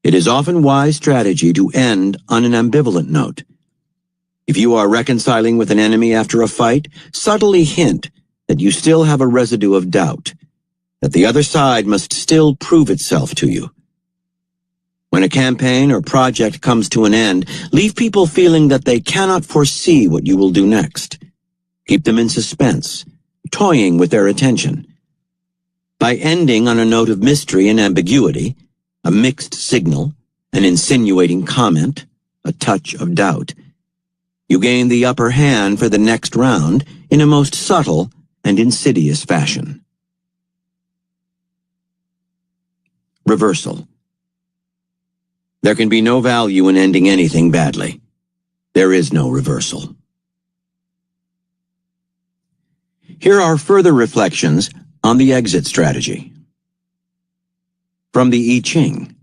It is often wise strategy to end on an ambivalent note. If you are reconciling with an enemy after a fight, subtly hint that you still have a residue of doubt, that the other side must still prove itself to you. When a campaign or project comes to an end, leave people feeling that they cannot foresee what you will do next. Keep them in suspense, toying with their attention. By ending on a note of mystery and ambiguity, a mixed signal, an insinuating comment, a touch of doubt, you gain the upper hand for the next round in a most subtle and insidious fashion. Reversal. There can be no value in ending anything badly. There is no reversal. Here are further reflections on the exit strategy. From the I Ching.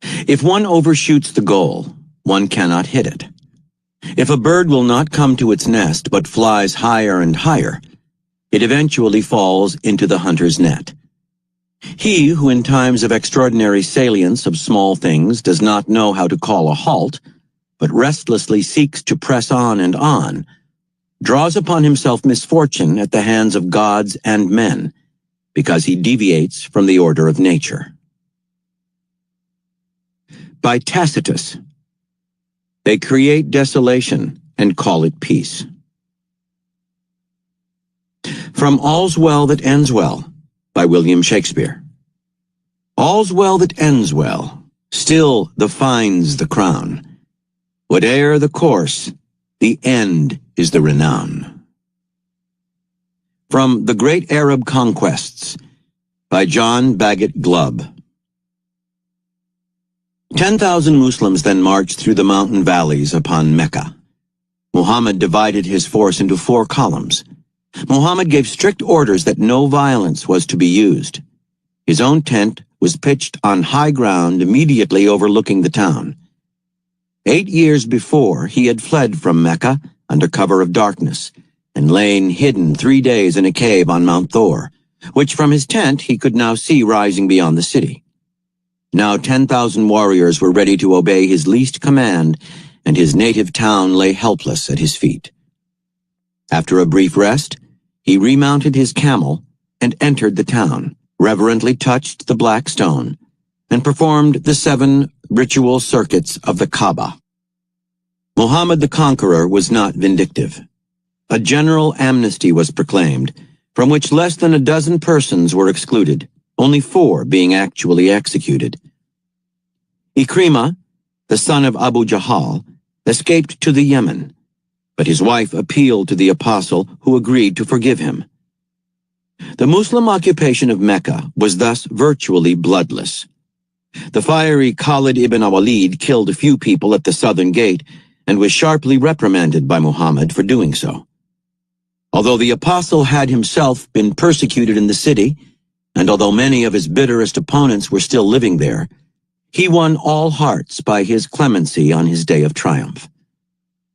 If one overshoots the goal, one cannot hit it. If a bird will not come to its nest but flies higher and higher, it eventually falls into the hunter's net. He who in times of extraordinary salience of small things does not know how to call a halt, but restlessly seeks to press on, draws upon himself misfortune at the hands of gods and men, because he deviates from the order of nature. By Tacitus. They create desolation and call it peace. From All's Well That Ends Well, by William Shakespeare. All's well that ends well, still the fine's the crown. Whate'er the course, the end is the renown. From The Great Arab Conquests, by John Bagot Glubb. 10,000 Muslims then marched through the mountain valleys upon Mecca. Muhammad divided his force into 4 columns. Muhammad gave strict orders that no violence was to be used. His own tent was pitched on high ground immediately overlooking the town. 8 years before, he had fled from Mecca under cover of darkness and lain hidden 3 days in a cave on Mount Thor, which from his tent he could now see rising beyond the city. Now 10,000 warriors were ready to obey his least command, and his native town lay helpless at his feet. After a brief rest, he remounted his camel and entered the town, reverently touched the black stone, and performed the 7 ritual circuits of the Kaaba. Muhammad the Conqueror was not vindictive. A general amnesty was proclaimed, from which less than a dozen persons were excluded, only 4 being actually executed. Ikrimah, the son of Abu Jahal, escaped to the Yemen, but his wife appealed to the apostle, who agreed to forgive him. The Muslim occupation of Mecca was thus virtually bloodless. The fiery Khalid ibn al-Walid killed a few people at the southern gate and was sharply reprimanded by Muhammad for doing so. Although the apostle had himself been persecuted in the city, and although many of his bitterest opponents were still living there, he won all hearts by his clemency on his day of triumph.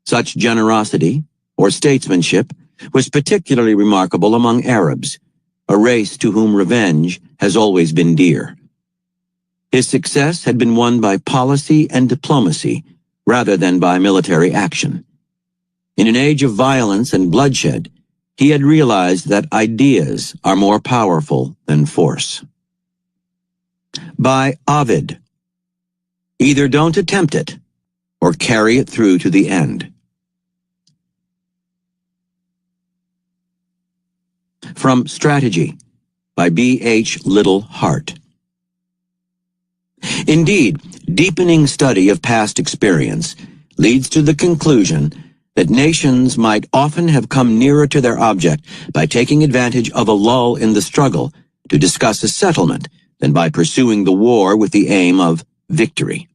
Such generosity, or statesmanship, was particularly remarkable among Arabs, a race to whom revenge has always been dear. His success had been won by policy and diplomacy rather than by military action. In an age of violence and bloodshed, he had realized that ideas are more powerful than force. By Ovid. Either don't attempt it, or carry it through to the end. From Strategy, by B.H. Little Hart. Indeed, deepening study of past experience leads to the conclusion that nations might often have come nearer to their object by taking advantage of a lull in the struggle to discuss a settlement than by pursuing the war with the aim of victory.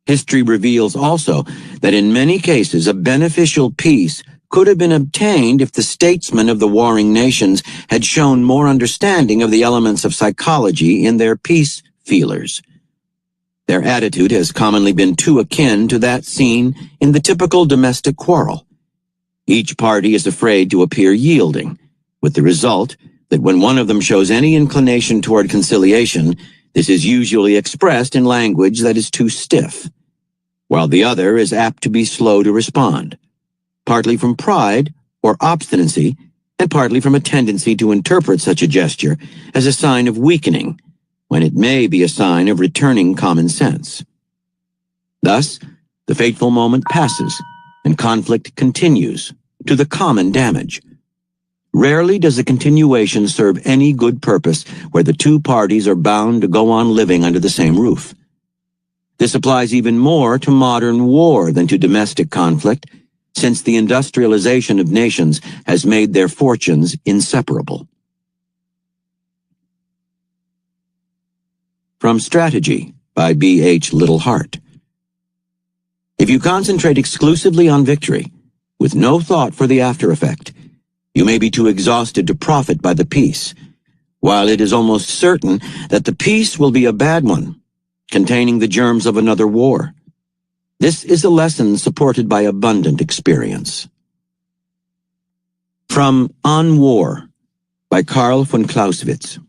History reveals also that in many cases a beneficial peace could have been obtained if the statesmen of the warring nations had shown more understanding of the elements of psychology in their peace feelers. Their attitude has commonly been too akin to that seen in the typical domestic quarrel. Each party is afraid to appear yielding, with the result that when one of them shows any inclination toward conciliation, This is usually expressed in language that is too stiff, while the other is apt to be slow to respond, partly from pride or obstinacy, and partly from a tendency to interpret such a gesture as a sign of weakening, when it may be a sign of returning common sense. Thus, the fateful moment passes, and conflict continues, to the common damage. Rarely does a continuation serve any good purpose where the two parties are bound to go on living under the same roof. This applies even more to modern war than to domestic conflict, since the industrialization of nations has made their fortunes inseparable. From Strategy by B.H. Littlehart. If you concentrate exclusively on victory, with no thought for the after effect, you may be too exhausted to profit by the peace, while it is almost certain that the peace will be a bad one, containing the germs of another war. This is a lesson supported by abundant experience. From On War by Karl von Clausewitz.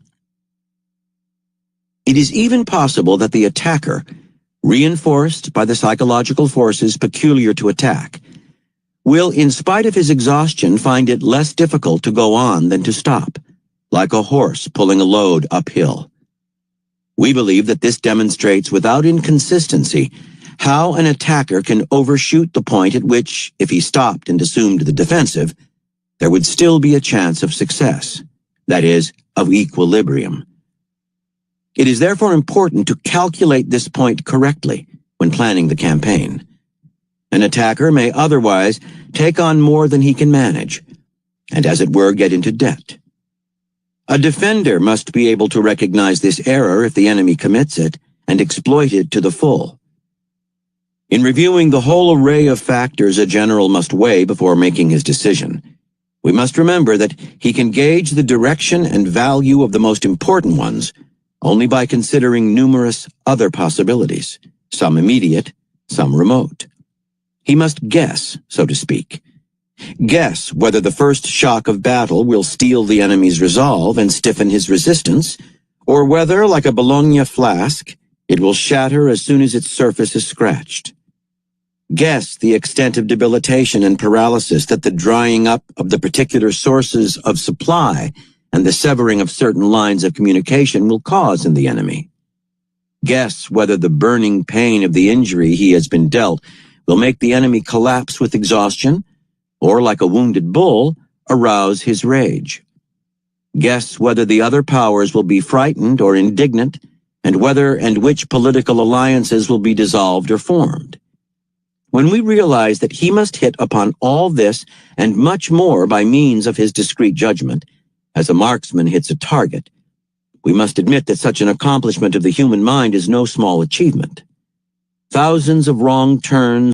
It is even possible that the attacker, reinforced by the psychological forces peculiar to attack, will, in spite of his exhaustion, find it less difficult to go on than to stop, like a horse pulling a load uphill. We believe that this demonstrates without inconsistency how an attacker can overshoot the point at which, if he stopped and assumed the defensive, there would still be a chance of success, that is, of equilibrium. It is therefore important to calculate this point correctly when planning the campaign. An attacker may otherwise take on more than he can manage, and as it were get into debt. A defender must be able to recognize this error if the enemy commits it, and exploit it to the full. In reviewing the whole array of factors a general must weigh before making his decision, we must remember that he can gauge the direction and value of the most important ones only by considering numerous other possibilities, some immediate, some remote. He must guess, so to speak. Guess whether the first shock of battle will steel the enemy's resolve and stiffen his resistance, or whether, like a Bologna flask, it will shatter as soon as its surface is scratched. Guess the extent of debilitation and paralysis that the drying up of the particular sources of supply and the severing of certain lines of communication will cause in the enemy. Guess whether the burning pain of the injury he has been dealt will make the enemy collapse with exhaustion, or, like a wounded bull, arouse his rage. Guess whether the other powers will be frightened or indignant, and whether and which political alliances will be dissolved or formed. When we realize that he must hit upon all this and much more by means of his discreet judgment, as a marksman hits a target, we must admit that such an accomplishment of the human mind is no small achievement. Thousands of wrong turns